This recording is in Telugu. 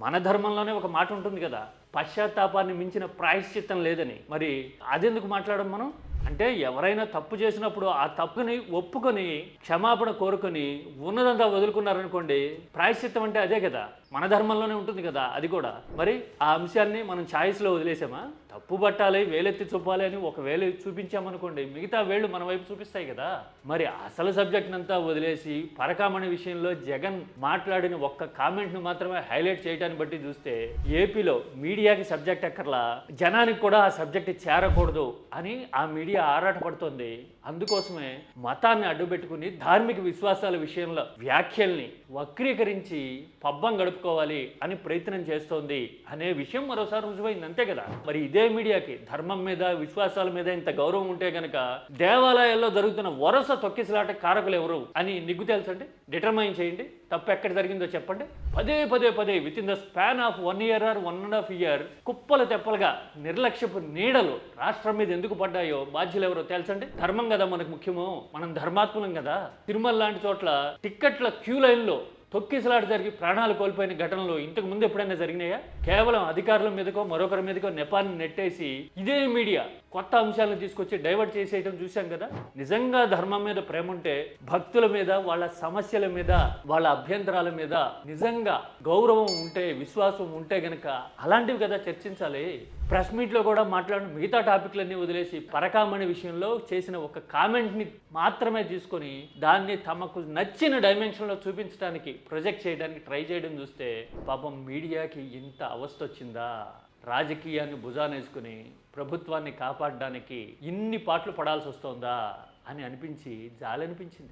మన ధర్మంలోనే ఒక మాట ఉంటుంది కదా, పశ్చాత్తాపాన్ని మించిన ప్రాయశ్చిత్తం లేదని. మరి అదెందుకు మాట్లాడడం మనం? అంటే ఎవరైనా తప్పు చేసినప్పుడు ఆ తప్పుని ఒప్పుకొని క్షమాపణ కోరుకొని ఉన్నదంతా వదులుకున్నారనుకోండి, ప్రాయశ్చిత్తం అంటే అదే కదా, మన ధర్మంలోనే ఉంటుంది కదా అది కూడా. మరి ఆ అంశాన్ని మనం ఛాయిస్లో వదిలేసామా? తప్పు పట్టాలి, వేలెత్తి చూపాలి అని ఒక వేలు చూపించామనుకోండి, మిగతా వేళ్ళు మన వైపు చూపిస్తాయి కదా. మరి అసలు సబ్జెక్ట్ అంతా వదిలేసి పరకామణి విషయంలో జగన్ మాట్లాడిన ఒక్క కామెంట్ను మాత్రమే హైలైట్ చేయడాన్ని బట్టి చూస్తే ఏపీలో మీడియాకి సబ్జెక్ట్ ఎక్కర్లా, జనానికి కూడా ఆ సబ్జెక్ట్ చేరకూడదు అని ఆ మీడియా ఆరాటపడుతోంది. అందుకోసమే మతాన్ని అడ్డుపెట్టుకుని ధార్మిక విశ్వాసాల విషయంలో వ్యాఖ్యల్ని వక్రీకరించి పబ్బం గడుపుకోవాలి అని ప్రయత్నం చేస్తోంది అనే విషయం మరోసారి రుజువైంది, అంతే కదా. మరి ఇదే మీడియాకి ధర్మం మీద విశ్వాసాల మీద ఇంత గౌరవం ఉంటే గనక దేవాలయాల్లో జరుగుతున్న వరుస తొక్కిసలాట కారకులు ఎవరు అని నిగ్గు తెలుసండి, డిటర్మైన్ చేయండి. తప్పు ఎక్కడ జరిగిందో చెప్పండి. పదే పదే పదే with in the span of 1 year or 1.5 year కుప్పలు తెప్పలుగా నిర్లక్ష్యపు నీడలు రాష్ట్రం మీద ఎందుకు పడ్డాయో బాధ్యులు ఎవరో తెలుసండి. ధర్మం కదా మనకు ముఖ్యము, మనం ధర్మాత్ములం కదా. తిరుమల లాంటి చోట్ల టిక్కెట్ల క్యూ లైన్లో తొక్కిసలాట జరిగి ప్రాణాలు కోల్పోయిన ఘటనలు ఇంతకు ముందు ఎప్పుడైనా జరిగినాయా? కేవలం అధికారుల మీదకో మరొకరి మీదకో నెపాన్ని నెట్టేసి ఇదే మీడియా కొత్త అంశాలను తీసుకొచ్చి డైవర్ట్ చేసేయటం చూశాం కదా. నిజంగా ధర్మం మీద ప్రేమ ఉంటే భక్తుల మీద, వాళ్ళ సమస్యల మీద, వాళ్ళ అభ్యంతరాల మీద నిజంగా గౌరవం ఉంటే, విశ్వాసం ఉంటే గనక అలాంటివి కదా చర్చించాలి. ప్రెస్ మీట్లో కూడా మాట్లాడిన మిగతా టాపిక్లన్నీ వదిలేసి పరకామణి విషయంలో చేసిన ఒక కామెంట్ని మాత్రమే తీసుకొని దాన్ని తమకు నచ్చిన డైమెన్షన్లో చూపించడానికి, ప్రొజెక్ట్ చేయడానికి ట్రై చేయడం చూస్తే పాపం మీడియాకి ఇంత అవస్థ వచ్చిందా? రాజకీయాన్ని భుజానేసుకుని ప్రభుత్వాన్ని కాపాడడానికి ఇన్ని పాటలు పడాల్సి వస్తోందా అని అనిపించి జాలనిపించింది.